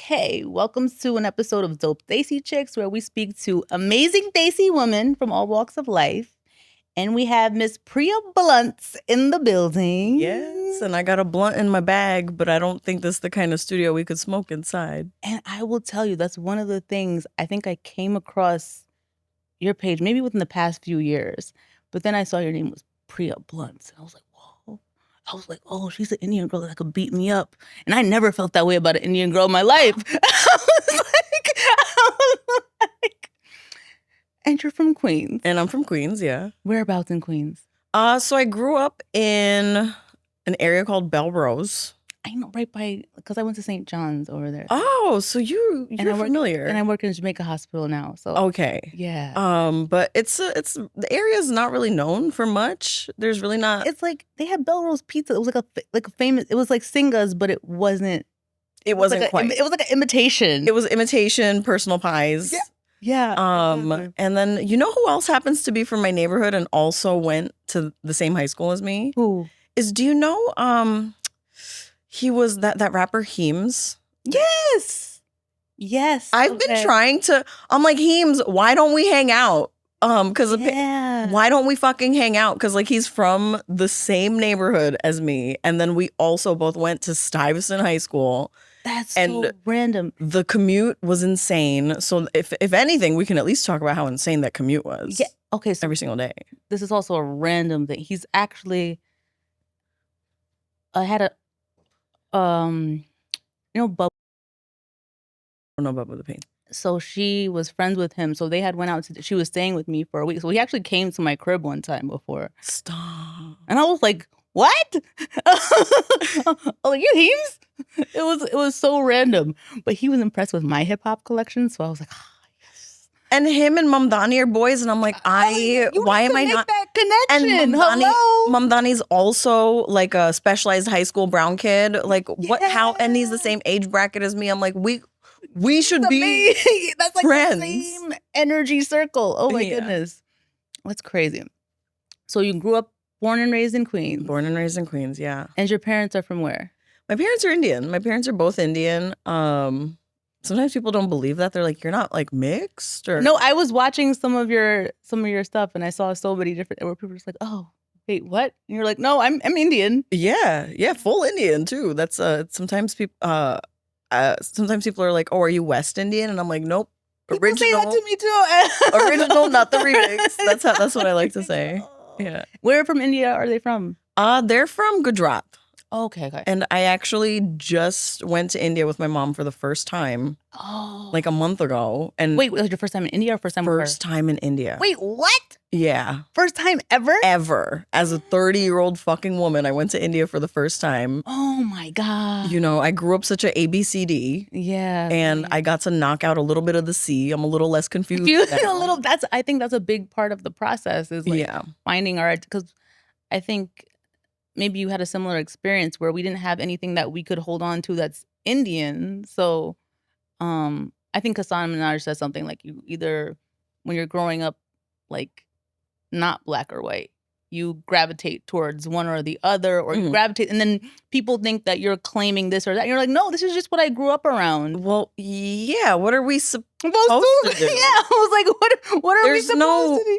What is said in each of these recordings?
Okay, welcome to an episode of Dope Desi Chicks, where we speak to amazing Desi women from all walks of life. And we have Miss Priya Blunts in the building. Yes, and I got a blunt in my bag, but I don't think this is the kind of studio we could smoke inside. And I will tell you, that's one of the things I think I came across your page maybe within the past few years. But then I saw your name was Priya Blunts. And I was like, whoa. I was like, oh, she's an Indian girl that could beat me up. And I never felt that way about an Indian girl in my life. I was like, and you're from Queens. And I'm from Queens, yeah. Whereabouts in Queens? So I grew up in an area called Belrose. I know, right by, because I went to St. John's over there. Oh, so you're familiar. And I work in Jamaica Hospital now. So okay, yeah. But it's the area is not really known for much. There's really not. It's like they had Belrose pizza. It was like a famous. It was like Singa's, but it wasn't. It wasn't like quite. It was like an imitation. It was imitation personal pies. Yeah. Yeah. And then you know who else happens to be from my neighborhood and also went to the same high school as me? Who? Do you know he was that rapper Heems? Yes. Yes. I've been trying to. I'm like, Heems, why don't we hang out? Why don't we fucking hang out? Because like he's from the same neighborhood as me, and then we also both went to Stuyvesant High School. That's so random. The commute was insane. So if anything, we can at least talk about how insane that commute was. Yeah. Okay. So every single day. This is also a random thing. He's actually. I had a, Bubba. I don't know Bubba the Paint. So she was friends with him. So they had went out to. She was staying with me for a week. So he actually came to my crib one time before. Stop. And I was like, what? Oh, you Heems? It was so random. But he was impressed with my hip hop collection. So I was like, yes. And him and Mamdani are boys, and I'm like, why am I not that connection? And Mamdani's also like a specialized high school brown kid. Like what? How? And he's the same age bracket as me. I'm like, we should be that's like friends. The same energy circle. Oh my goodness, that's crazy. So you grew up, born and raised in Queens. Born and raised in Queens, yeah. And your parents are from where? My parents are Indian. My parents are both Indian. Sometimes people don't believe that. They're like, you're not like mixed or no. I was watching some of your stuff and I saw so many different where people were just like, oh wait, what? And you're like, no, I'm Indian. Yeah, full Indian too. That's sometimes people are like, oh, are you West Indian? And I'm like, nope. People say that to me too. Original, not the remix. That's what I like to say. Yeah. Where from India are they from? They're from Gujarat. Oh, okay. And I actually just went to India with my mom for the first time. Oh. Like a month ago. And wait, was it your first time in India or first time with her? First time in India. Wait, what? Yeah. First time ever? Ever. As a 30-year-old fucking woman, I went to India for the first time. Oh my God. You know, I grew up such a ABCD. Yeah. And I got to knock out a little bit of the C. I'm a little less confused. I think that's a big part of the process is like finding our, because I think maybe you had a similar experience where we didn't have anything that we could hold on to that's Indian. So I think Hassan Minaj says something like you either, when you're growing up, like not black or white, you gravitate towards one or the other, or you gravitate, and then people think that you're claiming this or that. And you're like, no, this is just what I grew up around. Well, yeah. What are we supposed to do? Yeah, I was like, what are we supposed to do?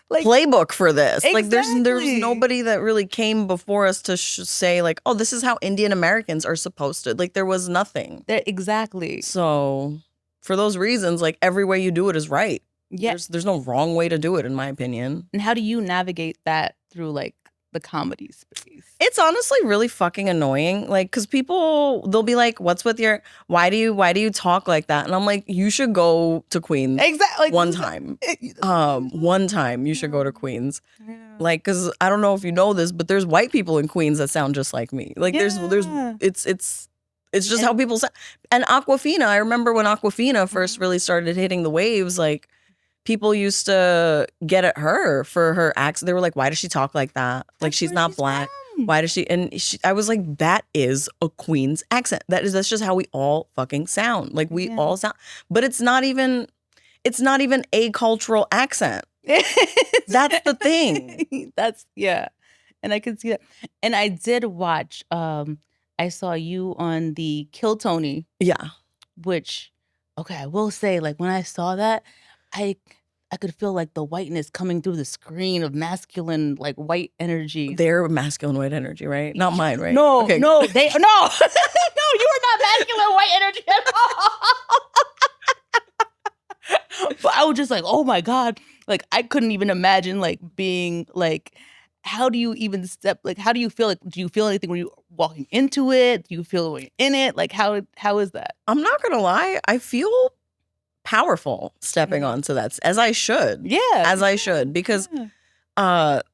Like, playbook for this. Exactly. Like there's nobody that really came before us to say like, oh, this is how Indian Americans are supposed to. Like there was nothing. Exactly. So for those reasons, like every way you do it is right. Yeah. There's no wrong way to do it in my opinion. And how do you navigate that through like the comedy space? It's honestly really fucking annoying. Like, cause people, they'll be like, what's with your, why do you talk like that? And I'm like, you should go to Queens. Exactly. One time. One time you should go to Queens. Yeah. Like, cause I don't know if you know this, but there's white people in Queens that sound just like me. Like it's just how people sound. And Aquafina, I remember when Aquafina first really started hitting the waves, like, people used to get at her for her accent. They were like, why does she talk like that? Like, she's not black. Why does she? And I was like, that is a Queen's accent. That's just how we all fucking sound. Like, we all sound. But it's not even a cultural accent. That's the thing. And I can see that. And I did watch, I saw you on the Kill Tony. Yeah. which, okay, I will say, like, when I saw that, I could feel like the whiteness coming through the screen of masculine, like, white energy. They're masculine white energy, right? Not mine, right? No, okay. no, no, no, you are not masculine white energy at all. But I was just like, oh my God. Like, I couldn't even imagine, like, being, like, how do you even step, like, how do you feel? Like, do you feel anything when you're walking into it? Do you feel when you're in it? Like, how is that? I'm not gonna lie, I feel powerful stepping onto that, as I should. Yeah. As I should, because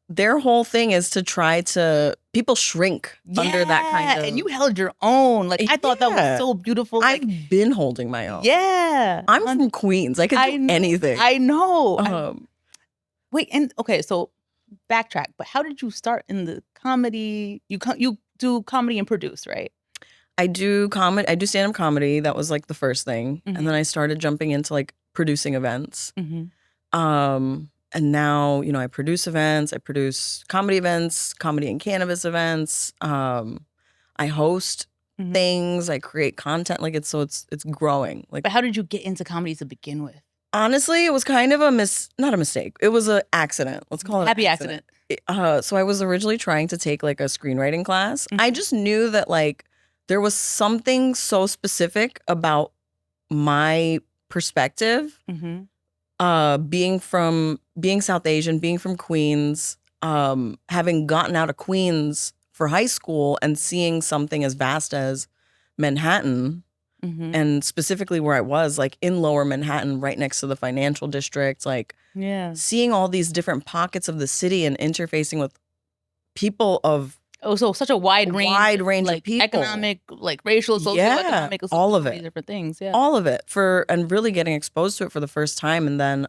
their whole thing is to try to, people shrink under that kind of. And you held your own. Like, I thought that was so beautiful. Like, I've been holding my own. Yeah. I'm from Queens. I could do anything. I know. Wait, and okay, so backtrack, but how did you start in the comedy? You do comedy and produce, right? I do comedy. I do stand-up comedy. That was like the first thing. And then I started jumping into like producing events. And now, you know, I produce events. I produce comedy events, comedy and cannabis events. I host things. I create content. Like it's growing. Like, but how did you get into comedy to begin with? Honestly, it was kind of not a mistake. It was an accident. Let's call it happy accident. So I was originally trying to take like a screenwriting class. I just knew that like there was something so specific about my perspective. Being South Asian, being from Queens, having gotten out of Queens for high school and seeing something as vast as Manhattan, and specifically where I was, like in Lower Manhattan, right next to the financial district, like seeing all these different pockets of the city and interfacing with people of so such a wide range like, of people, economic, like racial, socioeconomic, all of it, different things, all of it, and really getting exposed to it for the first time. And then,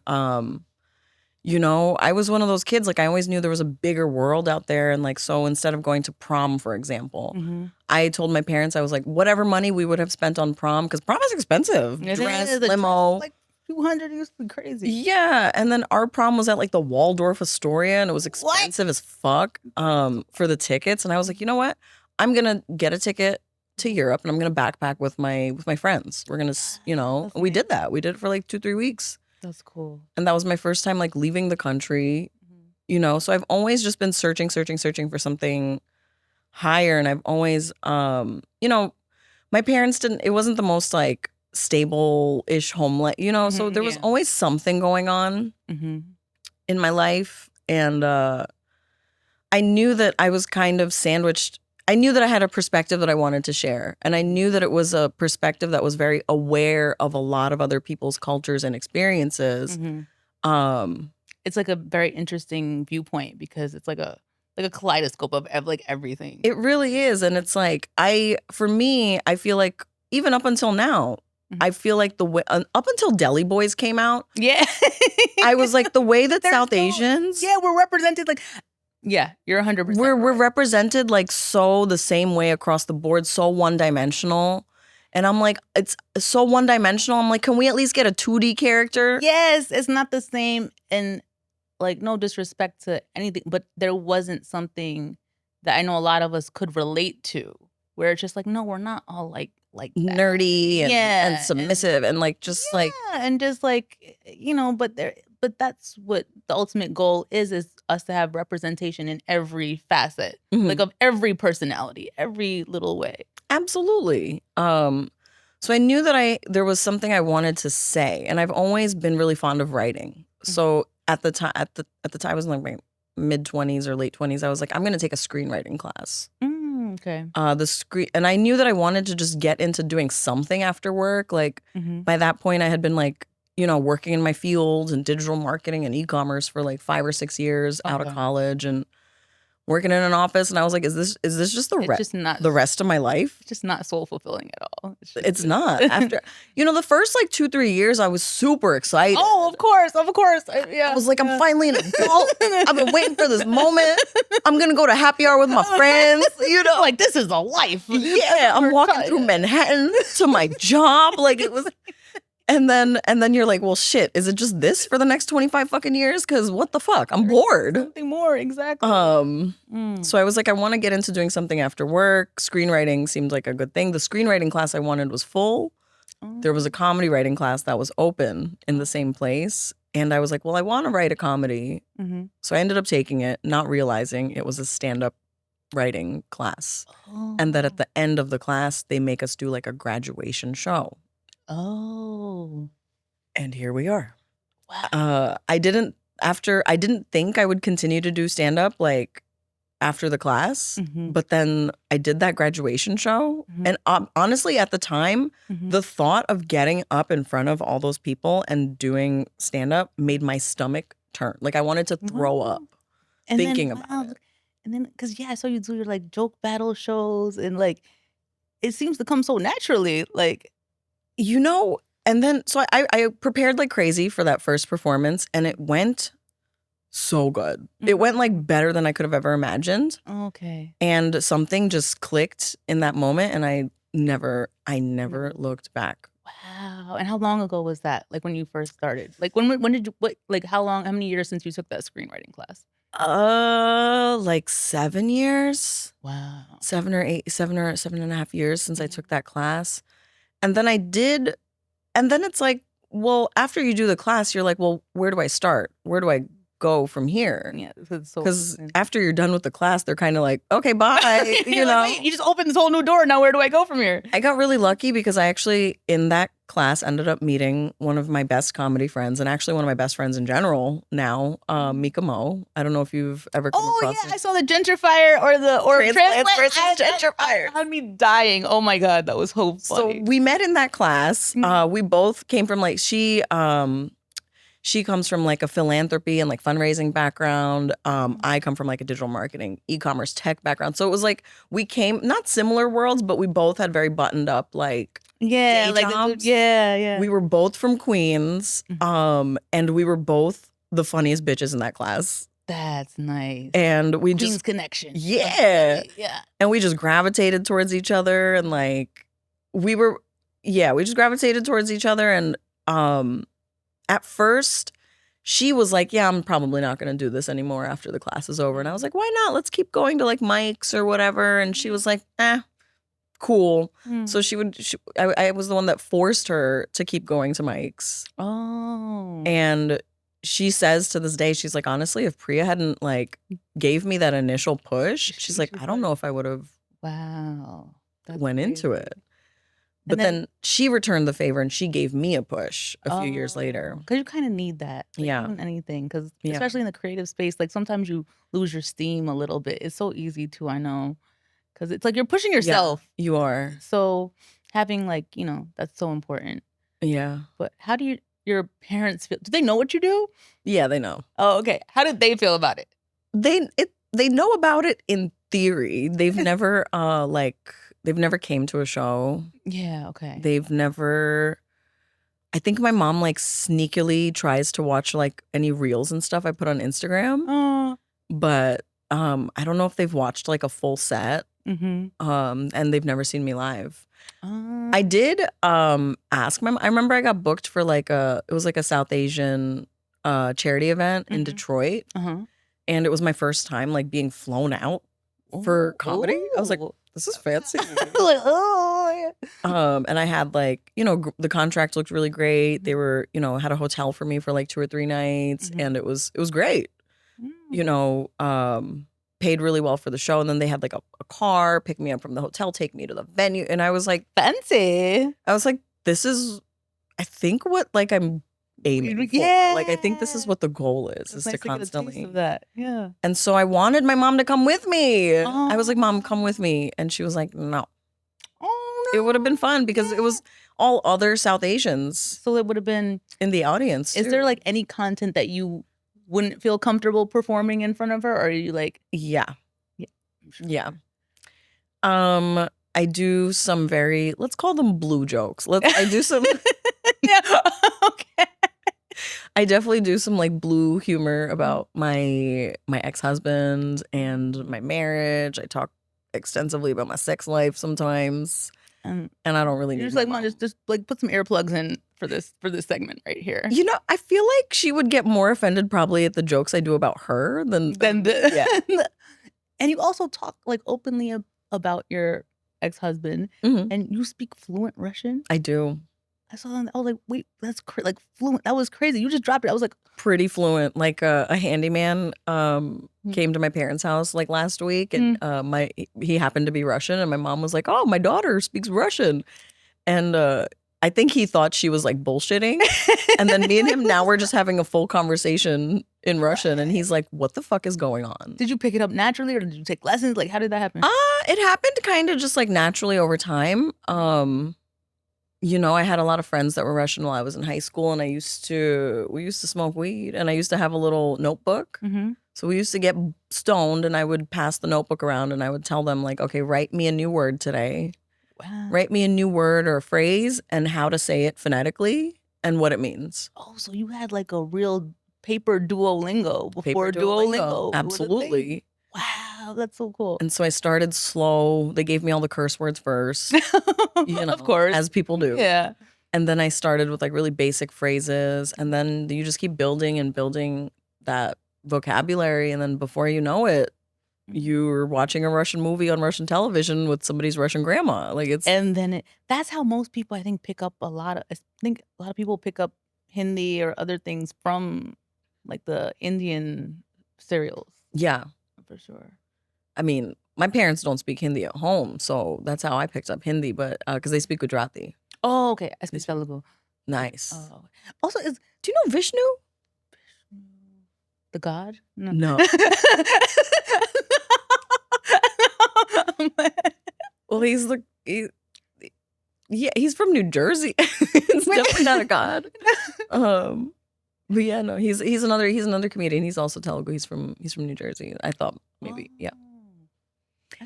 you know, I was one of those kids, like I always knew there was a bigger world out there. And like, so instead of going to prom, for example, I told my parents, I was like, whatever money we would have spent on prom, because prom is expensive. Dress, limo. Like 200 used to be crazy. Yeah. And then our prom was at like the Waldorf Astoria, and it was expensive as fuck for the tickets. And I was like, you know what? I'm going to get a ticket to Europe and I'm going to backpack with my friends. We're going to, you know, we did that. We did it for like 2-3 weeks. That's cool. And that was my first time like leaving the country, you know. So I've always just been searching for something higher. And I've always, you know, my parents it wasn't the most like stable-ish home, you know. So there was always something going on in my life. And I knew that I was kind of sandwiched. I knew that I had a perspective that I wanted to share. And I knew that it was a perspective that was very aware of a lot of other people's cultures and experiences. It's like a very interesting viewpoint because it's like a kaleidoscope of like everything. It really is. And it's like, for me, I feel like even up until now, I feel like the way, up until Delhi Boys came out. Yeah. I was like, the way that South Asians. Yeah, we're represented like. Yeah, you're 100%. We're represented like so the same way across the board, so one-dimensional. And I'm like, it's so one-dimensional. I'm like, can we at least get a 2D character? Yes, it's not the same. And like, no disrespect to anything, but there wasn't something that I know a lot of us could relate to, where it's just like, no, we're not all like that. Nerdy and submissive and like just like. And just like, you know, but that's what the ultimate goal is us to have representation in every facet, like of every personality, every little way. Absolutely. So I knew that there was something I wanted to say, and I've always been really fond of writing. So at the time, I was in like my mid-20s or late 20s. I was like, I'm going to take a screenwriting class. Okay. And I knew that I wanted to just get into doing something after work. Like by that point, I had been like, you know, working in my field and digital marketing and e-commerce for like 5 or 6 years out of college and working in an office. And I was like, is this just the rest of my life? It's just not soul fulfilling at all. It's not. After, you know, the first like 2-3 years, I was super excited. Oh, of course. Yeah. I was like, I'm finally an adult. I've been waiting for this moment. I'm going to go to happy hour with my friends. You know, like this is a life. Yeah. I'm walking through Manhattan to my job. Like it was. And then you're like, well, shit, is it just this for the next 25 fucking years? Because what the fuck? I'm bored. Something more, exactly. So I was like, I want to get into doing something after work. Screenwriting seemed like a good thing. The screenwriting class I wanted was full. there was a comedy writing class that was open in the same place. And I was like, well, I want to write a comedy. So I ended up taking it, not realizing it was a stand-up writing class. And that at the end of the class, they make us do like a graduation show. And here we are. Wow. I didn't think I would continue to do stand-up like after the class, but then I did that graduation show. And honestly, at the time, the thought of getting up in front of all those people and doing stand-up made my stomach turn. Like I wanted to throw up thinking about it. And then, because I saw you do your like joke battle shows and like, it seems to come so naturally. Like, and then, so I prepared like crazy for that first performance and it went so good. It went like better than I could have ever imagined. Okay. And something just clicked in that moment and I never looked back. Wow. And how long ago was that? Like when you first started? Like when did you, how many years since you took that screenwriting class? Like 7 years. Wow. 7.5 years since I took that class. And then and then it's like, well, after you do the class, you're like, well, where do I start? Where do I go from here? Yeah, because after you're done with the class, they're kind of like, okay, bye. You know, like, you just opened this whole new door. Now where do I go from here? I got really lucky because I actually in that class ended up meeting one of my best comedy friends and actually one of my best friends in general now, Mika Mo. I don't know if you've ever come across I saw the gentrifier or Transplants versus gentrifier. I had me dying. Oh my God, that was so funny. So we met in that class. We both came from like she comes from like a philanthropy and like fundraising background. I come from like a digital marketing, e-commerce tech background. So it was like we came not similar worlds, but we both had very buttoned up like day jobs. We were both from Queens, and we were both the funniest bitches in that class. That's nice. And we Queens just connection. Yeah. And we just gravitated towards each other and like we just gravitated towards each other and at first, she was like, yeah, I'm probably not going to do this anymore after the class is over. And I was like, why not? Let's keep going to like mics or whatever. And she was like, cool. So I was the one that forced her to keep going to mics. And she says to this day, she's like, honestly, if Priya hadn't like gave me that initial push, she's like, I don't know if I would have went into it. But then she returned the favor and she gave me a push a few years later. Because you kind of need that. Like, in anything. Because especially in the creative space, like sometimes you lose your steam a little bit. It's so easy to, I know. Because it's like you're pushing yourself. Yeah, you are. So having like, that's so important. Yeah. But how do your parents feel? Do they know what you do? Yeah, they know. Oh, okay. How did they feel about it? They know about it in theory. They've never They've never came to a show. Yeah, okay. They've never I think my mom like sneakily tries to watch like any reels and stuff I put on Instagram. But I don't know if they've watched like a full set. And they've never seen me live. I did ask my mom. I remember I got booked for like it was like a South Asian charity event in Detroit. And it was my first time like being flown out for comedy. I was like, this is fancy. Like, and I had like, the contract looked really great. They were, had a hotel for me for like 2 or 3 nights and it was great. Paid really well for the show. And then they had like a car, pick me up from the hotel, take me to the venue. And I was like, fancy. I was like, this is, I think what like I'm aiming for. Like, I think this is what the goal is It's to nice constantly get a taste of that. Yeah. And so I wanted my mom to come with me. I was like, Mom, come with me. And she was like, no. Oh, no. It would have been fun because it was all other South Asians. So it would have been in the audience. Is there like any content that you wouldn't feel comfortable performing in front of her? Or are you like, Yeah. I do some very, let's call them blue jokes. I do some yeah. Okay. I definitely do some like blue humor about my ex-husband and my marriage. I talk extensively about my sex life sometimes. And I don't really need just like, Mom, just like put some earplugs in for this segment right here. I feel like she would get more offended probably at the jokes I do about her than And you also talk like openly about your ex-husband and you speak fluent Russian? I do. I saw that. I was like, wait, that's like fluent. That was crazy. You just dropped it. I was like, pretty fluent. Like a handyman came to my parents' house like last week, and he happened to be Russian, and my mom was like, "Oh, my daughter speaks Russian," and I think he thought she was like bullshitting, and then me and him now we're just having a full conversation in Russian, and he's like, "What the fuck is going on?" Did you pick it up naturally, or did you take lessons? Like, how did that happen? It happened kind of just like naturally over time. You know, I had a lot of friends that were Russian while I was in high school, and we used to smoke weed, and I used to have a little notebook. So we used to get stoned, and I would pass the notebook around, and I would tell them like, okay, write me a new word today. Wow. Write me a new word or a phrase and how to say it phonetically and what it means. Oh, so you had like a real paper Duolingo before Duolingo. Absolutely. Wow, that's so cool. And so I started slow. They gave me all the curse words first. You know, of course. as people do. Yeah. And then I started with like really basic phrases. And then you just keep building and building that vocabulary. And then before you know it, you're watching a Russian movie on Russian television with somebody's Russian grandma. Like it's and then that's how most people I think pick up a lot of people pick up Hindi or other things from like the Indian serials. Yeah. For sure. I mean, my parents don't speak Hindi at home, so that's how I picked up Hindi, but because they speak Gujarati. Oh, okay. I speak Telugu. Nice. Also, do you know Vishnu? The god? No. Well, he's from New Jersey. It's definitely not a god. But yeah, no, he's another comedian. He's also Telugu. He's from New Jersey. I thought maybe, yeah.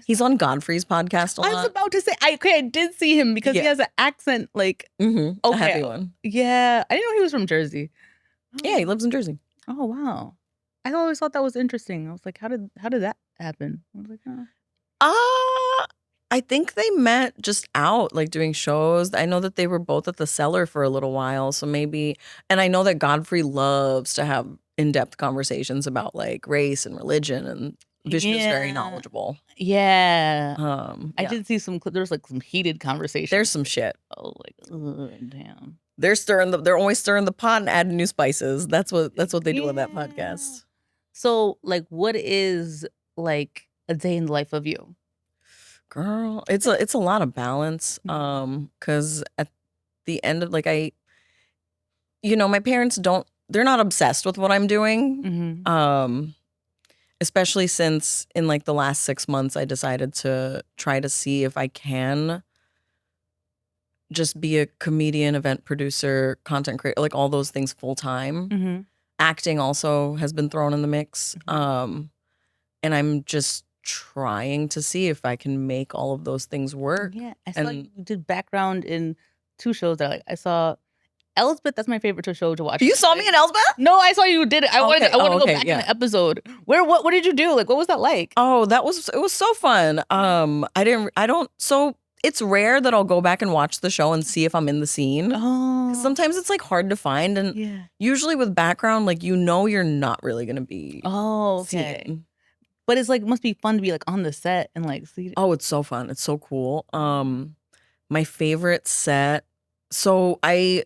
He's on Godfrey's podcast a lot. I was about to say, I did see him because he has an accent like a heavy one. Yeah, I didn't know he was from Jersey. Yeah, he lives in Jersey. Oh wow, I always thought that was interesting. I was like, how did that happen? I was like, I think they met just out, like doing shows. I know that they were both at the Cellar for a little while, so maybe. And I know that Godfrey loves to have in-depth conversations about like race and religion, and Vishnu's very knowledgeable. Yeah. I did see there's like some heated conversations. There's some shit. Oh, like, damn. They're always stirring the pot and adding new spices. That's what they do on that podcast. So, like, what is like a day in the life of you? Girl, it's a lot of balance. Because at the end of like my parents they're not obsessed with what I'm doing. Especially since in like the last 6 months I decided to try to see if I can just be a comedian, event producer, content creator, like all those things full time. Acting also has been thrown in the mix. And I'm just trying to see if I can make all of those things work. Yeah, I saw you did background in 2 shows that I saw. Elspeth, that's my favorite show to watch. You saw me in Elspeth? No, I saw you did it. I want to go back in the episode. What did you do? Like, what was that like? Oh, it was so fun. So it's rare that I'll go back and watch the show and see if I'm in the scene. Oh. Sometimes it's like hard to find, and usually with background, like you're not really gonna be. Oh, okay. Seen. But it's like must be fun to be like on the set and like see. Oh, it's so fun. It's so cool. My favorite set. So do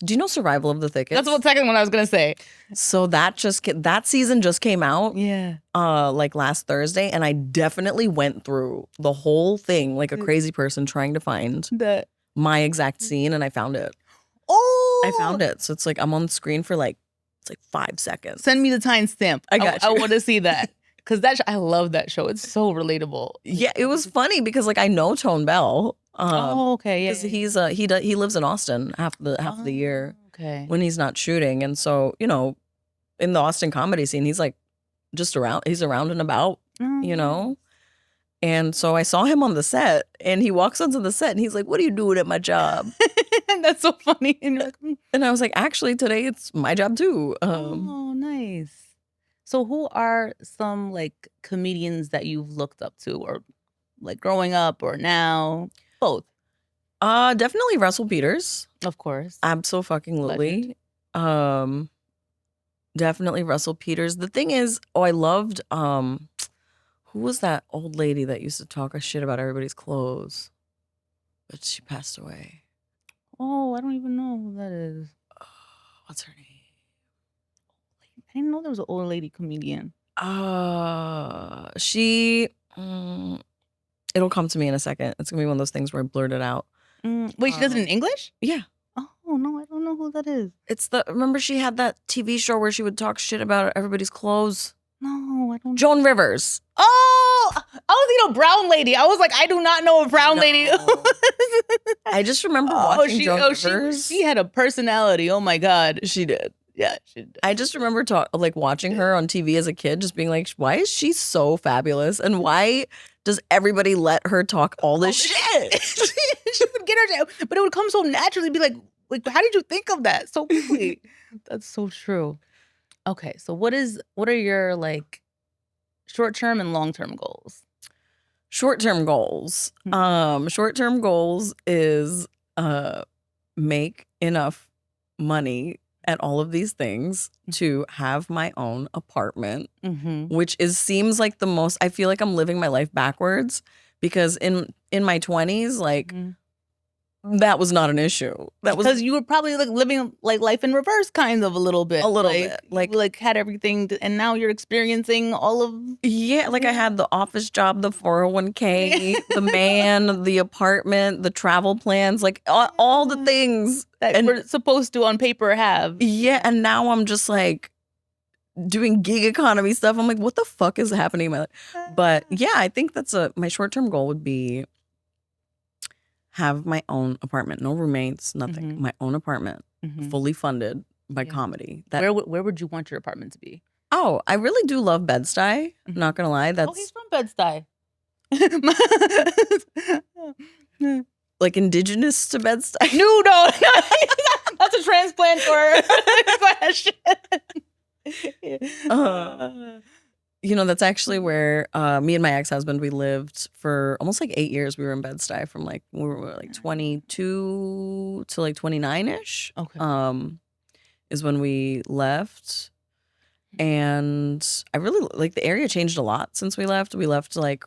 you know Survival of the Thickest? That's the second one I was gonna say. So that season just came out. Yeah. Like last Thursday, and I definitely went through the whole thing like a crazy person trying to find my exact scene, and I found it. Oh, I found it. So it's like I'm on the screen for like 5 seconds. Send me the timestamp. I got you. I want to see that. Because I love that show. It's so relatable. Yeah, it was funny because like I know Tone Bell. Okay, yeah. Because he lives in Austin half the year. Okay. When he's not shooting, and so in the Austin comedy scene, he's like just around. He's around and about, And so I saw him on the set, and he walks onto the set, and he's like, "What are you doing at my job?" That's so funny. And you're like, and I was like, "Actually, today it's my job too." Oh, nice. So who are some like comedians that you've looked up to, or like growing up or now? Both. Definitely Russell Peters. Of course. Absolutely. Definitely Russell Peters. The thing is, I loved who was that old lady that used to talk a shit about everybody's clothes? But she passed away. Oh, I don't even know who that is. What's her name? I didn't know there was an old lady comedian. She. It'll come to me in a second. It's gonna be one of those things where I blurt it out. Wait, she does it in English? Yeah. Oh no, I don't know who that is. Remember she had that TV show where she would talk shit about everybody's clothes? No, I don't. Joan Rivers. Oh, I was thinking a brown lady. I was like, I do not know a brown lady. I just remember watching Joan Rivers. She had a personality. Oh my God. She did. Yeah, she did. I just remember watching her on TV as a kid, just being like, why is she so fabulous? And why does everybody let her talk all this shit? She would get her, but it would come so naturally. Be like, how did you think of that so quickly? That's so true. Okay, so what are your like short-term and long-term goals? Short-term goals. Short-term goals is make enough money at all of these things to have my own apartment, which seems like the most. I feel like I'm living my life backwards because in my 20s, like that was not an issue. That was because you were probably like living like life in reverse, kind of a little bit, like had everything, and now you're experiencing all of like I had the office job, the 401k, the man, the apartment, the travel plans, like all the things that we're supposed to on paper have. Yeah, and now I'm just like doing gig economy stuff. I'm like, what the fuck is happening in my life? But yeah, I think that's my short-term goal would be have my own apartment, no roommates, nothing. My own apartment, fully funded by comedy. Where would you want your apartment to be? Oh, I really do love Bed-Stuy. I'm not gonna lie. He's from Bed-Stuy. Like indigenous to Bed-Stuy? No. That's a transplant or question. That's actually where me and my ex-husband, we lived for almost like 8 years. We were in Bed-Stuy from like we were like 22 to like 29-ish. Okay. Is when we left. And I really like the area changed a lot since we left. We left like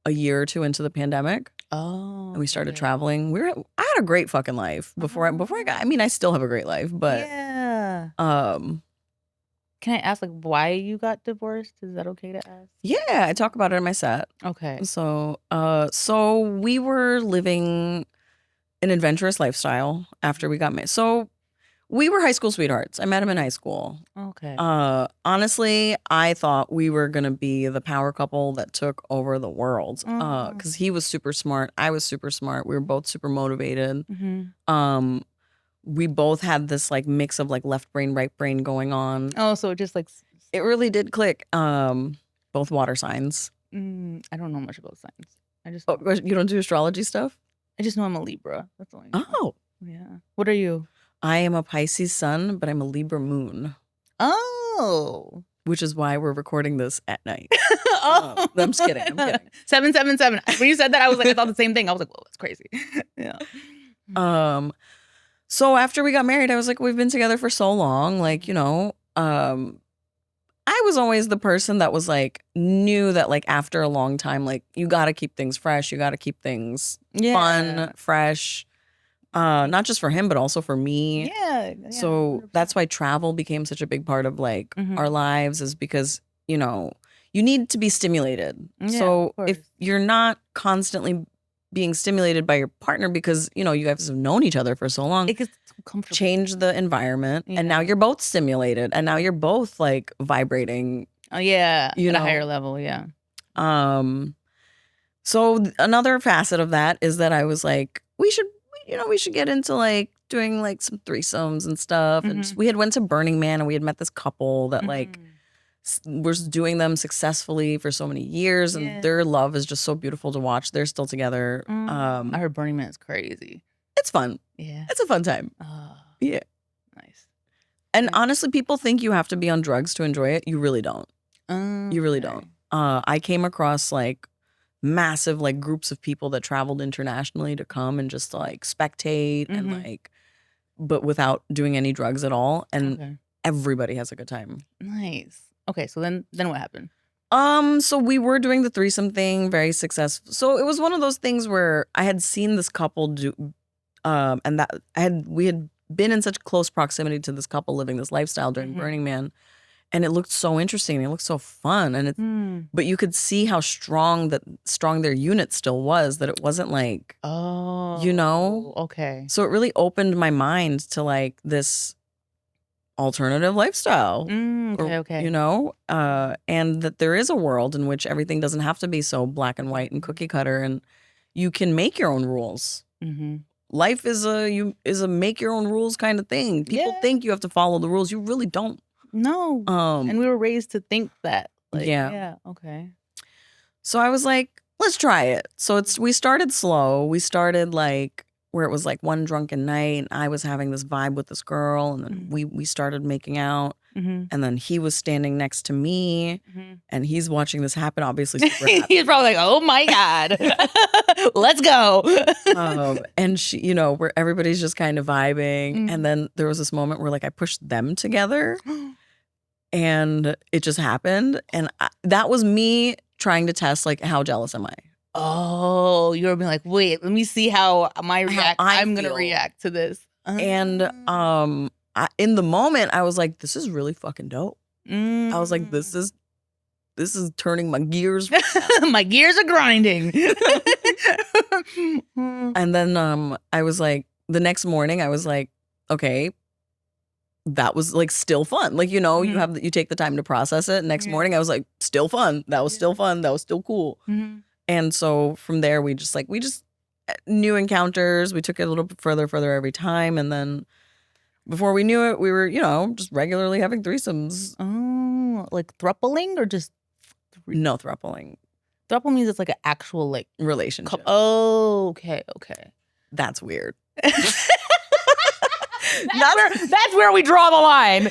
a year or two into the pandemic. Oh. And we started traveling. I had a great fucking life before I got. I mean, I still have a great life, but yeah. Can I ask like why you got divorced? Is that okay to ask? Yeah, I talk about it in my set. Okay. So we were living an adventurous lifestyle after we got married. So we were high school sweethearts. I met him in high school. Okay. Honestly, I thought we were gonna be the power couple that took over the world. Because he was super smart. I was super smart. We were both super motivated. We both had this like mix of like left brain, right brain going on. Oh, so just like it really did click. Both water signs. I don't know much about signs. I just you don't do astrology stuff? I just know I'm a Libra. That's all I know. Oh. Yeah. What are you? I am a Pisces sun, but I'm a Libra moon. Oh. Which is why we're recording this at night. Oh. I'm just kidding. I'm kidding. 777. When you said that, I was like, I thought the same thing. I was like, whoa, that's crazy. Yeah. So after we got married, I was like, we've been together for so long. Like, I was always the person that was like, knew that like after a long time, like you got to keep things fresh. You got to keep things fun, fresh. Not just for him, but also for me. Yeah. So 100%. That's why travel became such a big part of like our lives, is because, you need to be stimulated. Yeah, so if you're not constantly being stimulated by your partner because, you guys have known each other for so long, it gets so comfortable. Change the environment. Yeah. And now you're both stimulated and now you're both like vibrating. Oh yeah. At a higher level. Yeah. So another facet of that is that I was like, we should get into like doing like some threesomes and stuff. And we had went to Burning Man and we had met this couple that like was doing them successfully for so many years, and their love is just so beautiful to watch. They're still together. I heard Burning Man is crazy. It's fun. Yeah. It's a fun time. Yeah. Nice. And honestly, people think you have to be on drugs to enjoy it. You really don't. You really don't. I came across like massive like groups of people that traveled internationally to come and just like spectate and like, but without doing any drugs at all. And everybody has a good time. Nice. Okay, so then what happened? So we were doing the threesome thing, very successful. So it was one of those things where I had seen this couple do. And that we had been in such close proximity to this couple living this lifestyle during Burning Man, and it looked so interesting. It looked so fun, and but you could see how strong their unit still was. That it wasn't like, okay. So it really opened my mind to like this alternative lifestyle. Okay. And that there is a world in which everything doesn't have to be so black and white and cookie cutter, and you can make your own rules. Life is a make your own rules kind of thing. People think you have to follow the rules. You really don't. No. And we were raised to think that. Like, yeah. Okay. So I was like, let's try it. So we started slow. We started like where it was like one drunken night, and I was having this vibe with this girl, and then we started making out, and then he was standing next to me, and he's watching this happen, obviously super happy. He's probably like, oh my God, let's go. And she, where everybody's just kind of vibing, and then there was this moment where like I pushed them together, and it just happened, and that was me trying to test like how jealous am I. Oh, you were being like, wait, let me see how I'm gonna react to this. And in the moment, I was like, this is really fucking dope. I was like, this is turning my gears. My gears are grinding. And then I was like, the next morning, I was like, okay, that was like still fun. Like, you take the time to process it. Next morning, I was like, still fun. That was still fun. That was still cool. And so from there, we just new encounters. We took it a little bit further every time. And then before we knew it, we were, just regularly having threesomes. Oh, like thruppling or just? No thruppling. Thruple means it's like an actual like relationship. Oh, okay. That's weird. That's where we draw the line.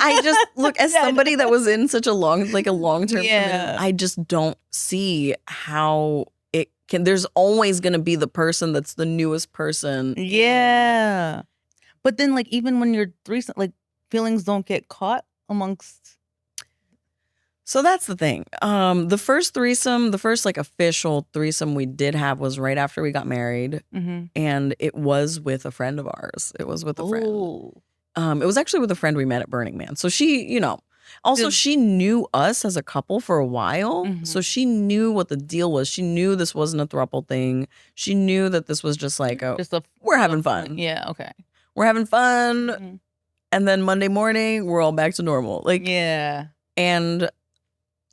I just look as somebody that was in such a long-term commitment, I just don't see how it can. There's always going to be the person that's the newest person. Yeah. But then like even when you're threesome, like feelings don't get caught amongst. So that's the thing. The first like official threesome we did have was right after we got married, and it was with a friend of ours. It was with a friend. It was actually with a friend we met at Burning Man. So she, also she knew us as a couple for a while, so she knew what the deal was. She knew this wasn't a throuple thing. She knew that this was just like we're having fun. Yeah, okay. We're having fun, and then Monday morning we're all back to normal. Like and.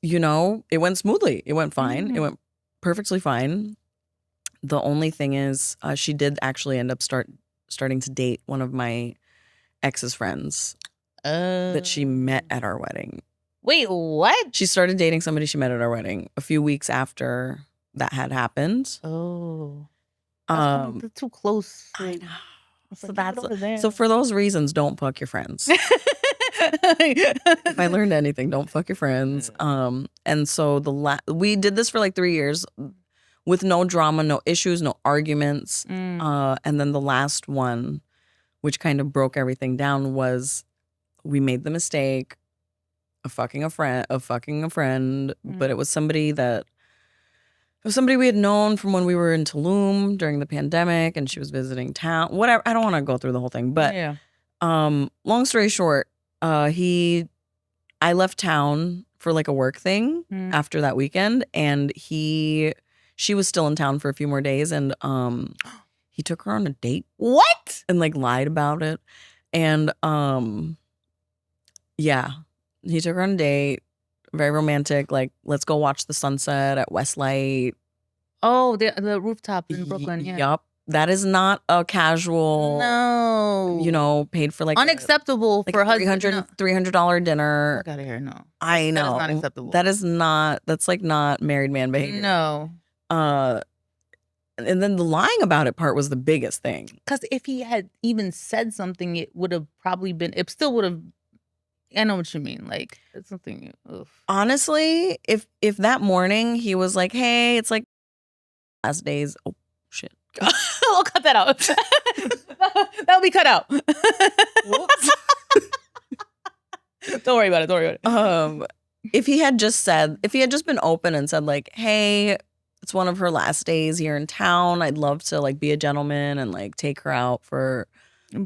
It went smoothly. It went fine. It went perfectly fine. The only thing is, she did actually end up starting to date one of my ex's friends that she met at our wedding. Wait, what? She started dating somebody she met at our wedding a few weeks after that had happened. Oh, that's too close. I know. So for those reasons, don't fuck your friends. If I learned anything, don't fuck your friends. And so we did this for like 3 years with no drama, no issues, no arguments. And then the last one, which kind of broke everything down, was we made the mistake of fucking a friend, but it was somebody we had known from when we were in Tulum during the pandemic, and she was visiting town. Whatever. I don't want to go through the whole thing, but long story short, I left town for like a work thing after that weekend, and she was still in town for a few more days, and he took her on a date. What? And like lied about it. And he took her on a date, very romantic, like let's go watch the sunset at Westlight. Oh, the rooftop in Brooklyn. Yup. That is not a casual, paid for like unacceptable for a $300 dinner. Fuck out of here, no. I know. That is not acceptable. That's like not married man behavior. No. And then the lying about it part was the biggest thing. Because if he had even said something, it would have probably been, it still would have, I know what you mean. Like, it's something. Ugh. Honestly, if that morning he was like, hey, it's like last days. Oh, shit. I'll cut that out. That'll be cut out. Whoops. Don't worry about it. If he had just been open and said like, hey, it's one of her last days here in town. I'd love to like be a gentleman and like take her out for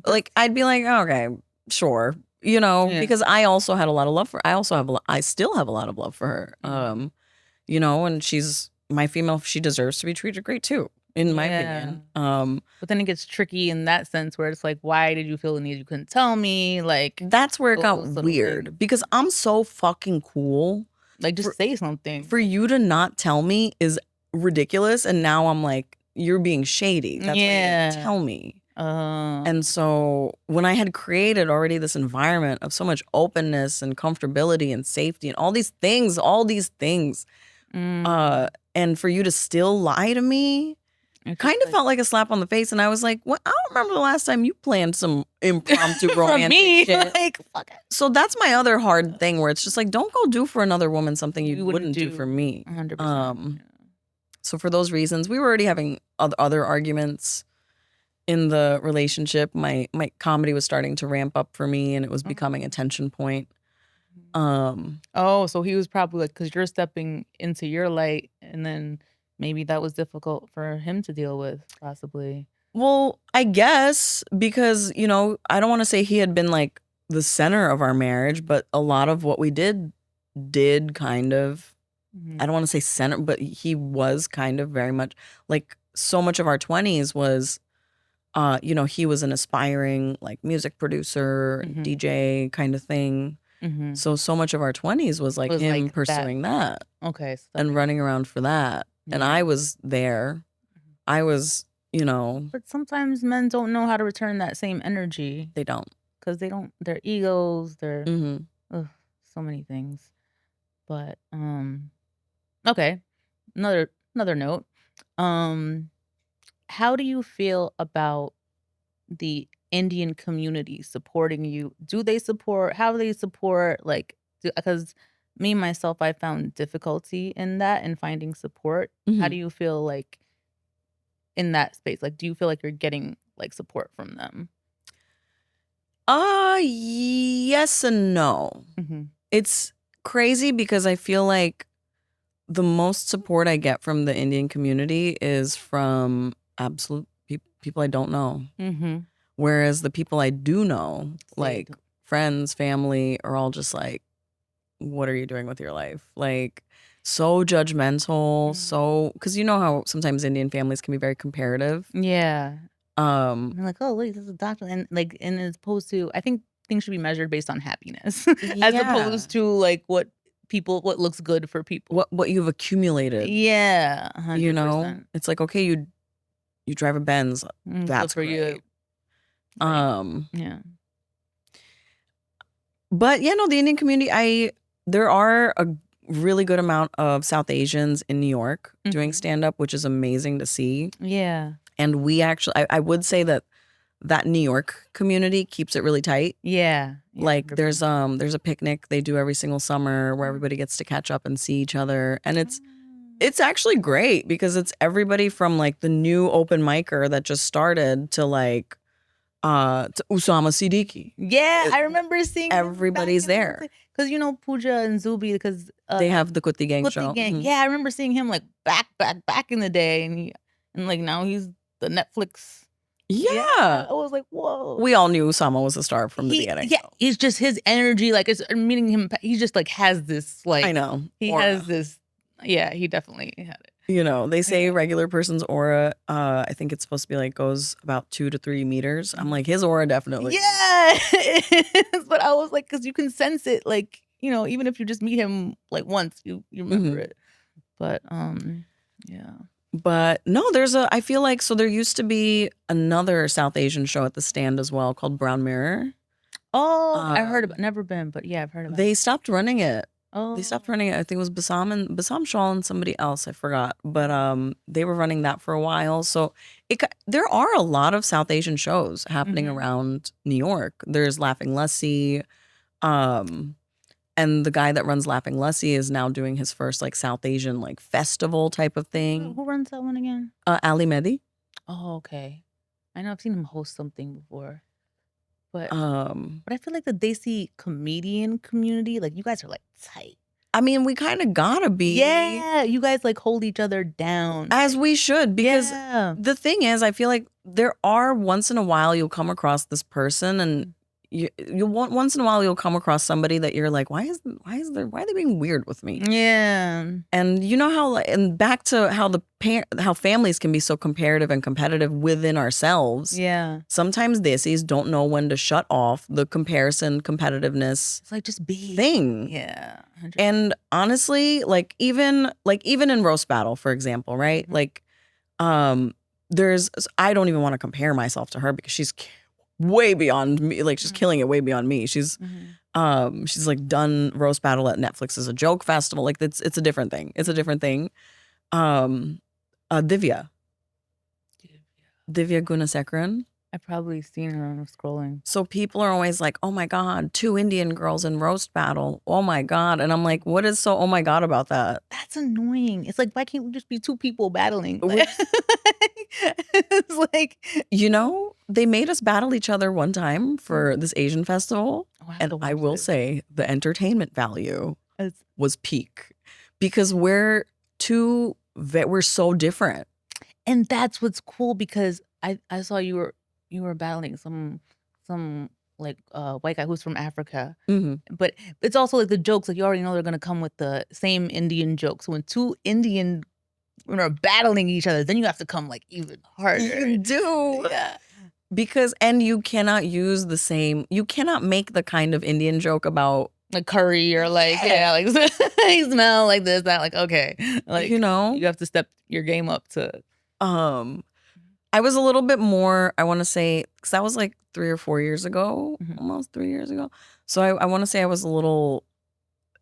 like I'd be like, okay, sure. You know, because I also had a lot of love for I still have a lot of love for her. You know, and she's my female, she deserves to be treated great too, in my opinion. But then it gets tricky in that sense where it's like, why did you feel the need? You couldn't tell me. Like that's where it got weird because I'm so fucking cool. Like just say something. For you to not tell me is ridiculous, and now I'm like, you're being shady. That's why you didn't tell me. And so when I had created already this environment of so much openness and comfortability and safety and all these things, and for you to still lie to me, kind of felt like a slap on the face. And I was like, "What? I don't remember the last time you planned some impromptu romantic shit." Like, fuck it. So that's my other hard thing, where it's just like, don't go do for another woman something you wouldn't do for me. 100%. So for those reasons, we were already having other arguments in the relationship. My comedy was starting to ramp up for me, and it was becoming a tension point. So he was probably like, because you're stepping into your light, and then maybe that was difficult for him to deal with, possibly. Well, I guess because, you know, I don't want to say he had been like the center of our marriage, but a lot of what we did kind of, I don't want to say center, but he was kind of very much like so much of our 20s was, you know, he was an aspiring like music producer, DJ kind of thing. So much of our 20s was like him like pursuing that. Okay. And running around for that. And I was there. I was, you know. But sometimes men don't know how to return that same energy. They don't. Because they don't, their egos, their, so many things. But, okay. Another note. How do you feel about the Indian community supporting you? Do they support? How do they support? Like, because me myself, I found difficulty in that and finding support. How do you feel like in that space? Like, do you feel like you're getting like support from them? Yes and no. It's crazy because I feel like the most support I get from the Indian community is from absolute people I don't know. Whereas the people I do know, like friends, family, are all just like, what are you doing with your life? Like, so judgmental, so, because you know how sometimes Indian families can be very comparative. Yeah. They're like, oh, wait, this is a doctor. And like, and as opposed to, I think things should be measured based on happiness as opposed to like what looks good for people. What you've accumulated. Yeah. 100%. You know, it's like, okay, you drive a Benz. That's for great. You. Yeah. But yeah, no, the Indian community, there are a really good amount of South Asians in New York doing stand-up, which is amazing to see. Yeah. And we actually, I would say that New York community keeps it really tight. Yeah. Like 100%. there's a picnic they do every single summer where everybody gets to catch up and see each other. And it's actually great because it's everybody from like the new open micer that just started to like to Usama Siddiqui. Yeah, I remember seeing everybody's there. Because you know Pooja and Zubi, because they have the Kutti Gang show. Yeah, I remember seeing him like back in the day, and like now he's the Netflix. Yeah. I was like, whoa. We all knew Usama was a star from the beginning. Yeah, it's just his energy. Like, it's meeting him. He just like has this like. I know. He aura. Has this. Yeah, he definitely had it. You know, they say regular person's aura, I think it's supposed to be like goes about 2 to 3 meters. I'm like, his aura definitely. Yeah. But I was like, because you can sense it, like, you know, even if you just meet him like once, you remember it. But yeah. But no, I feel like, so there used to be another South Asian show at the Stand as well called Brown Mirror. Oh, I heard about it. Never been, but yeah, I've heard about it. They stopped running it. Oh. They stopped running it. I think it was Bassam Shaw and somebody else. I forgot. But they were running that for a while. So there are a lot of South Asian shows happening around New York. There's Laughing Lassie. And the guy that runs Laughing Lassie is now doing his first like South Asian like festival type of thing. Who runs that one again? Ali Mehdi. Oh, okay. I know I've seen him host something before. But I feel like the Desi comedian community, like you guys are like tight. I mean, we kind of gotta be. Yeah, you guys like hold each other down. As we should, because the thing is, I feel like there are once in a while you'll come across this person and you want once in a while you'll come across somebody that you're like, why are they being weird with me? Yeah. And you know how, and back to how families can be so comparative and competitive within ourselves. Yeah. Sometimes Desis don't know when to shut off the comparison, competitiveness. It's like just be thing. Yeah. 100%. And honestly, like even in roast battle, for example, right? Like, I don't even want to compare myself to her because she's way beyond me. Like she's killing it way beyond me. She's like done roast battle at Netflix as a joke festival. Like it's a different thing. It's a different thing. Divya Gunasekharan. I've probably seen her on scrolling. So people are always like, oh my God, 2 Indian girls in roast battle. Oh my God. And I'm like, what is so oh my God about that? That's annoying. It's like, why can't we just be 2 people battling? It's like, you know, they made us battle each other one time for this Asian festival. And I will say the entertainment value was peak because we're so different. And that's what's cool because I saw you were battling some like white guy who's from Africa. But it's also like the jokes, like you already know they're gonna come with the same Indian jokes. So when 2 Indian are battling each other, then you have to come like even harder. You do. Yeah. Because you cannot you cannot make the kind of Indian joke about like curry or like like you smell like this, that, like okay. Like you know, you have to step your game up to I was a little bit more, I want to say, because that was like 3 or 4 years ago, almost 3 years ago. So I want to say I was a little,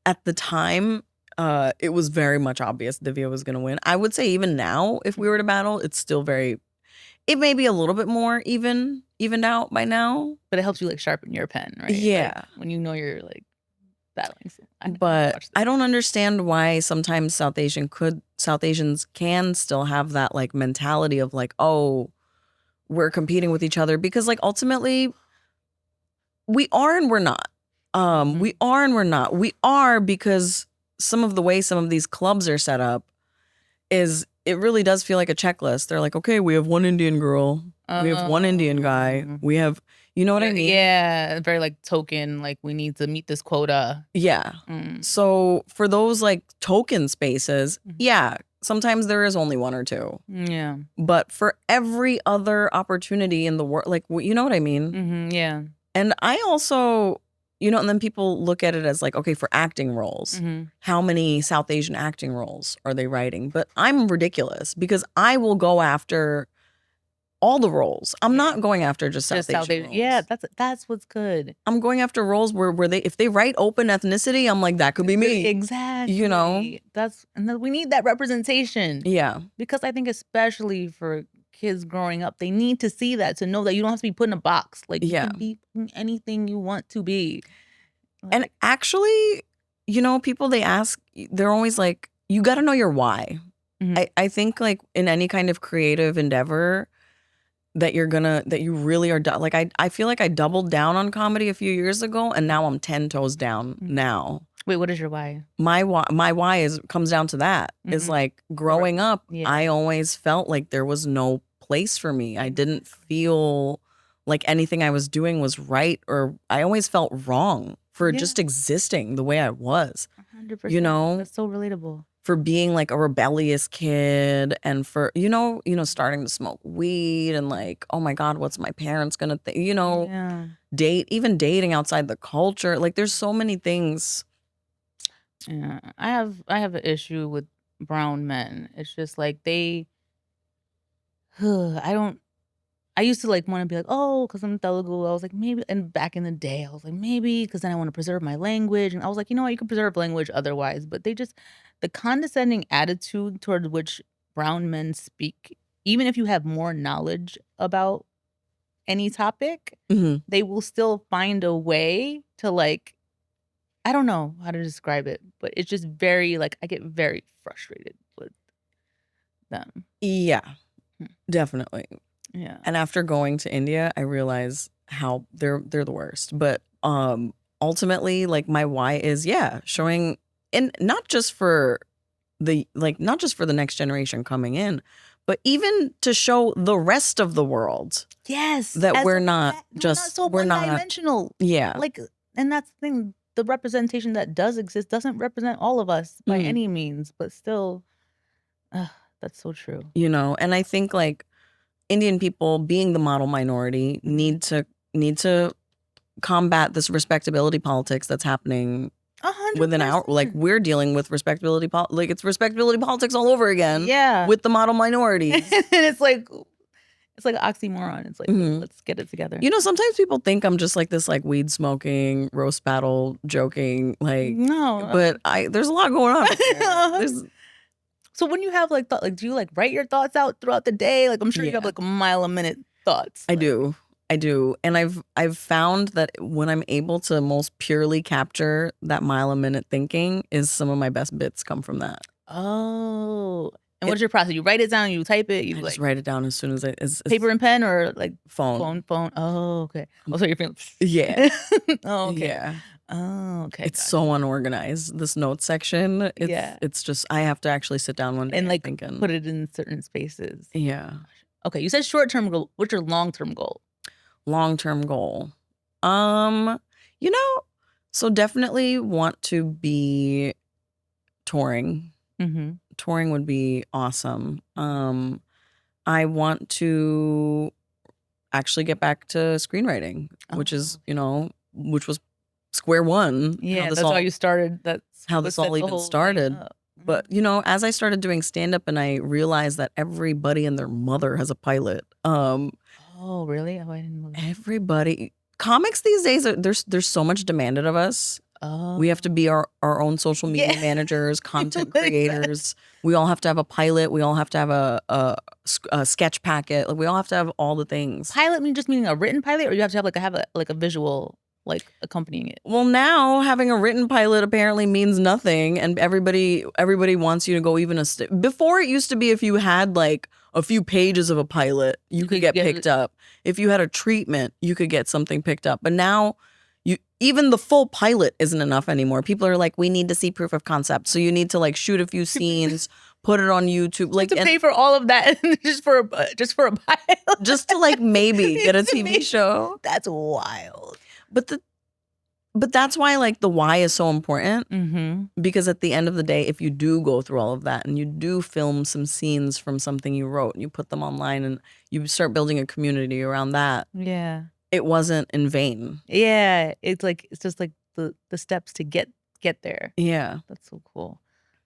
at the time, it was very much obvious Divya was going to win. I would say even now, if we were to battle, it's still it may be a little bit more evened out by now. But it helps you like sharpen your pen, right? Yeah. Like, when you know you're like battling. But I don't understand why sometimes South Asians can still have that like mentality of like, oh, we're competing with each other, because like ultimately we are and we're not. We are and we're not. We are because some of the way some of these clubs are set up is it really does feel like a checklist. They're like, okay, we have 1 Indian girl, we have 1 Indian guy, we have, you know what I mean? Yeah, very like token, like we need to meet this quota. Yeah. So for those like token spaces, yeah, sometimes there is only 1 or 2. Yeah. But for every other opportunity in the world, like, you know what I mean? Yeah. And I also, you know, and then people look at it as like, okay, for acting roles, how many South Asian acting roles are they writing? But I'm ridiculous because I will go after all the roles. I'm not going after just South Asian roles. Yeah, that's what's good. I'm going after roles where they, if they write open ethnicity, I'm like, that could be me. Exactly. You know? And we need that representation. Yeah. Because I think especially for kids growing up, they need to see that, to know that you don't have to be put in a box. Like you can be anything you want to be. Like, and actually, you know, people they're always like, you got to know your why. I think like in any kind of creative endeavor that you really are like, I feel like I doubled down on comedy a few years ago and now I'm 10 toes down now. Wait, what is your why? My why comes down to that. Is like growing up, I always felt like there was no place for me. I didn't feel like anything I was doing was right, or I always felt wrong for just existing the way I was. 100%. You know? That's so relatable. For being like a rebellious kid and for, you know, starting to smoke weed and like, oh my God, what's my parents gonna think? You know, even dating outside the culture. Like there's so many things. Yeah, I have an issue with brown men. It's just like I used to like want to be like, oh, because I'm Telugu. I was like, maybe, and back in the day, I was like, maybe, because then I want to preserve my language. And I was like, you know what, you can preserve language otherwise. But the condescending attitude toward which brown men speak, even if you have more knowledge about any topic, they will still find a way to like, I don't know how to describe it, but it's just very like, I get very frustrated with them. Yeah, definitely. Yeah. And after going to India, I realize how they're the worst. But ultimately, like my why is showing and not just for the next generation coming in, but even to show the rest of the world, that we're not so one-dimensional. Yeah, like, and that's the thing. The representation that does exist doesn't represent all of us by any means, but still, that's so true. And I think like Indian people, being the model minority, need to combat this respectability politics that's happening 100%. within our, like, we're dealing with respectability like it's respectability politics all over again. With the model minorities. And it's like an oxymoron. It's like, let's get it together. Sometimes people think I'm just like this, like, weed smoking, roast battle joking, like, no, but there's a lot going on. So when you have like do you like write your thoughts out throughout the day? Like, I'm sure you have like a mile a minute thoughts. I do. And I've found that when I'm able to most purely capture that mile a minute thinking, is some of my best bits come from that. Oh. And what's your process? You write it down, you type it, you just write it down as soon as paper and pen, or like phone. Oh, okay. Oh, so you're feeling Yeah. Oh, okay. Yeah. Oh, okay. It's so unorganized, this note section. It's just, I have to actually sit down one day and like put it in certain spaces. Yeah. Okay, you said short-term goal. What's your long-term goal? Long-term goal. So definitely want to be touring. Touring would be awesome. I want to actually get back to screenwriting, which is, which was square one. Yeah, that's how you started. That's how this all even started. But, as I started doing stand-up and I realized that everybody and their mother has a pilot. Oh, really? Oh, I didn't know that. Everybody. Comics these days, there's so much demanded of us. Oh. We have to be our own social media managers, content creators. We all have to have a pilot. We all have to have a sketch packet. Like, we all have to have all the things. Pilot just meaning a written pilot, or you have to have a visual like accompanying it? Well, now having a written pilot apparently means nothing, and everybody wants you to go even a step. Before, it used to be if you had like a few pages of a pilot, you could get picked up. If you had a treatment, you could get something picked up. But now, even the full pilot isn't enough anymore. People are like, we need to see proof of concept. So you need to like shoot a few scenes, put it on YouTube, like, to pay for all of that just for a pilot, just to like maybe get a TV show. That's wild. But that's why like the why is so important, because at the end of the day, if you do go through all of that and you do film some scenes from something you wrote and you put them online and you start building a community around that, it wasn't in vain. Yeah, it's just like the steps to get there. Yeah, that's so cool.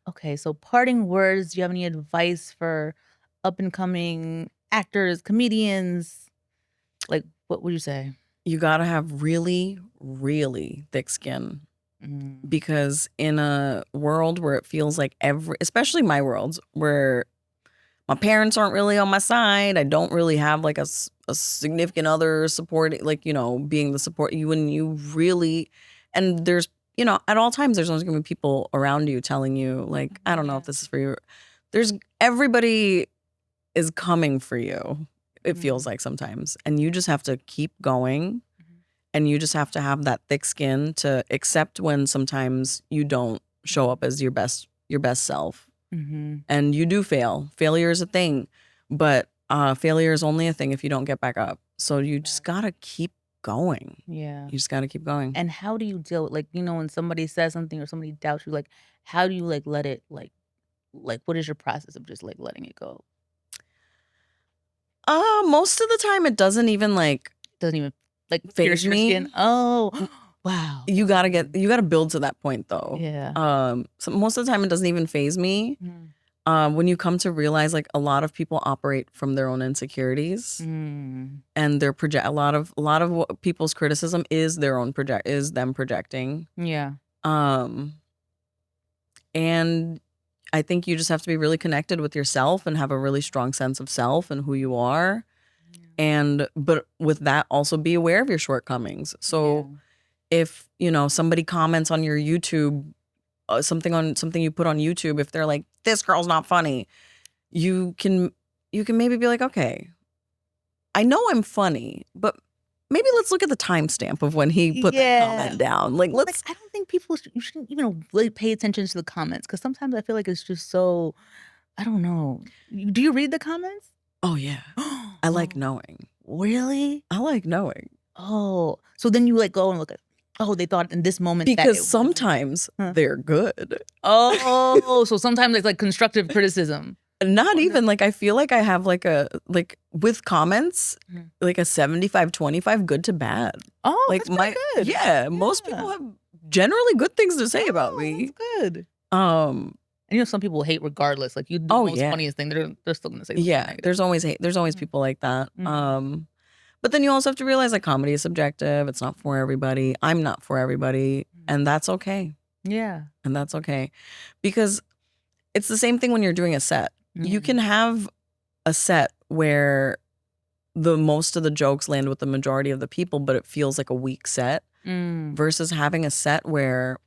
Okay, so parting words. Do you have any advice for up and coming actors, comedians? Like, what would you say? You gotta have really, really thick skin, because in a world where it feels like especially my world, where my parents aren't really on my side, I don't really have like a significant other supporting, like, being the support when you really, and there's, at all times there's always gonna be people around you telling you like, I don't know if this is for you. Everybody is coming for you. It feels like sometimes, and you just have to keep going, and you just have to have that thick skin to accept when sometimes you don't show up as your best self, and you do fail. Failure is a thing, but failure is only a thing if you don't get back up. So you just gotta keep going. Yeah, you just gotta keep going. And how do you deal with, like, when somebody says something or somebody doubts you? Like, how do you like let it like what is your process of just like letting it go? Most of the time it doesn't even like phase me. Oh, wow. You gotta build to that point though. Yeah. So most of the time it doesn't even phase me. When you come to realize like a lot of people operate from their own insecurities, and they're a lot of what people's criticism is them projecting. Yeah. And I think you just have to be really connected with yourself and have a really strong sense of self and who you are. But with that, also be aware of your shortcomings. So if, somebody comments on your YouTube, something you put on YouTube, if they're like, this girl's not funny, you can maybe be like, okay, I know I'm funny, but maybe let's look at the timestamp of when he put that comment down. Like, let's. I don't think people you shouldn't even really pay attention to the comments because sometimes I feel like it's just so. I don't know. Do you read the comments? Oh yeah, I like knowing. Really? I like knowing. Oh, so then you like go and look at. Oh, they thought in this moment because sometimes they're good. Oh, so sometimes it's like constructive criticism. Not even like I feel like I have like a with comments like a 75-25 good to bad. Oh, like that's good. Yeah, most people have generally good things to say about me. That's good. And you know some people hate regardless. Like you do the most funniest thing, they're still gonna say negative. There's always hate. There's always people like that. But then you also have to realize like comedy is subjective. It's not for everybody. I'm not for everybody, and that's okay. Yeah. And that's okay. Because it's the same thing when you're doing a set. You can have a set where the most of the jokes land with the majority of the people, but it feels like a weak set versus having a set where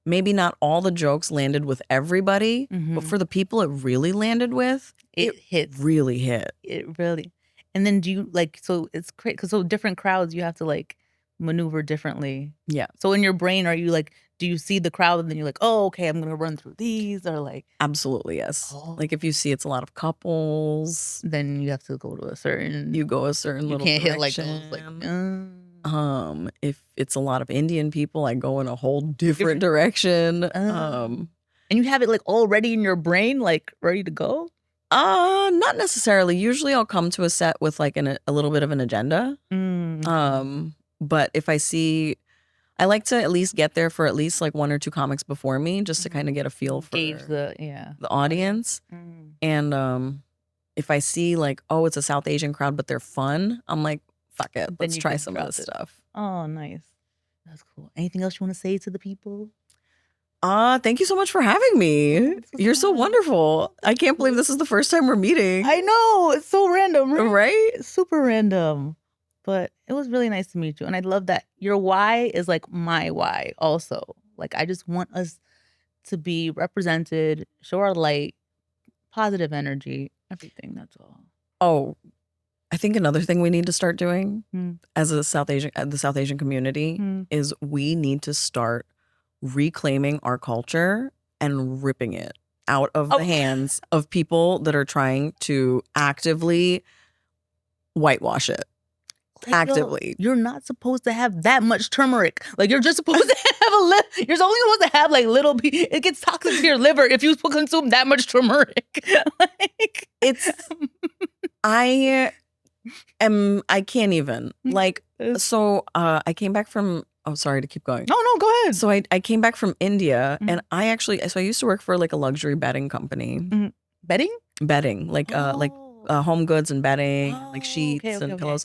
maybe not all the jokes landed with everybody, but for the people it really landed with, it hit. Really hit. It really. And then do you like, so it's great because so different crowds, you have to like maneuver differently. Yeah. So in your brain, are you like, do you see the crowd and then you're like, oh, okay, I'm going to run through these or like. Absolutely, yes. Oh. Like if you see it's a lot of couples. Then you have to go to a certain. You go a certain little direction. You can't hit like those like. If it's a lot of Indian people, I go in a whole different direction. And you have it like already in your brain, like ready to go? Not necessarily. Usually I'll come to a set with like a little bit of an agenda. But if I see, I like to at least get there for at least like one or two comics before me just to kind of get a feel for gauge the audience. And if I see like, oh, it's a South Asian crowd, but they're fun, I'm like, fuck it. Let's try some of this stuff. Oh, nice. That's cool. Anything else you want to say to the people? Thank you so much for having me. You're so wonderful. I can't believe this is the first time we're meeting. I know. It's so random, right? Super random. But it was really nice to meet you. And I love that your why is like my why also. Like I just want us to be represented, show our light, positive energy, everything. That's all. Oh, I think another thing we need to start doing as the South Asian community is we need to start reclaiming our culture and ripping it out of the hands of people that are trying to actively whitewash it. Like, actively. You're not supposed to have that much turmeric. Like you're just supposed to have a little. You're only supposed to have like little. It gets toxic to your liver if you consume that much turmeric. Like it's. I can't even like. So I came back from. Oh, sorry to keep going. No, go ahead. So I came back from India and I used to work for like a luxury bedding company. Bedding? Bedding, like home goods and bedding, like sheets and pillows.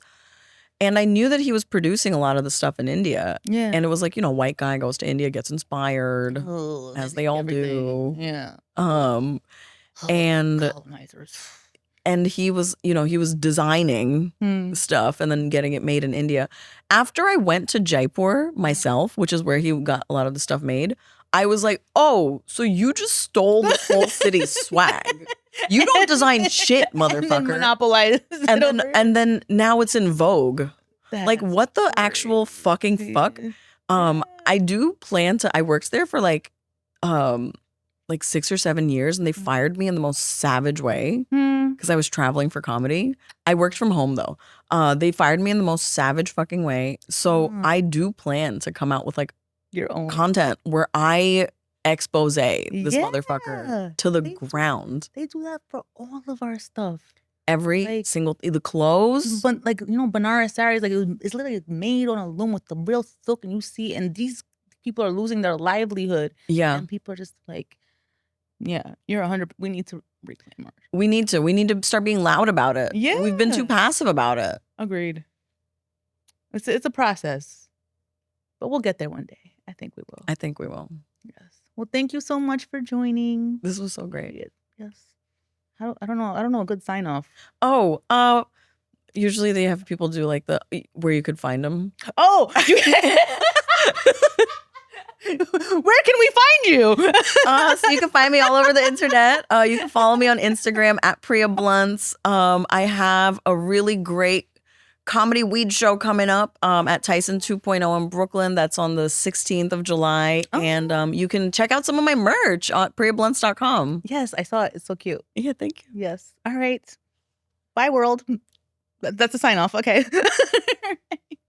And I knew that he was producing a lot of the stuff in India. Yeah. And it was like, white guy goes to India, gets inspired, as they all do. Yeah. And colonizers. And he was, he was designing stuff and then getting it made in India. After I went to Jaipur myself, which is where he got a lot of the stuff made, I was like, oh, so you just stole the whole city's swag. You don't design shit, motherfucker. And then monopolize and then now it's in vogue. That's like, what the actual fucking fuck? I do plan to, I worked there for like 6 or 7 years and they fired me in the most savage way because I was traveling for comedy. I worked from home though. They fired me in the most savage fucking way. So I do plan to come out with like your own content where I expose this motherfucker to the ground. They do that for all of our stuff. Every single the clothes, but like Banaras saris, like it's literally made on a loom with the real silk, and you see, and these people are losing their livelihood. Yeah, and people are just like, yeah, you're 100. We need to reclaim ours. We need to start being loud about it. Yeah, we've been too passive about it. Agreed. It's a process, but we'll get there one day. I think we will. I think we will. Yes. Well, thank you so much for joining. This was so great. Yes. I don't know a good sign off. Oh, usually they have people do like the where you could find them. Oh, where can we find you? So you can find me all over the internet. You can follow me on Instagram at Priya Blunts. I have a really great comedy weed show coming up at Tyson 2.0 in Brooklyn. That's on the 16th of July. Oh. And you can check out some of my merch at priyablunts.com. Yes, I saw it. It's so cute. Yeah, thank you. Yes. All right. Bye, world. That's a sign off. Okay.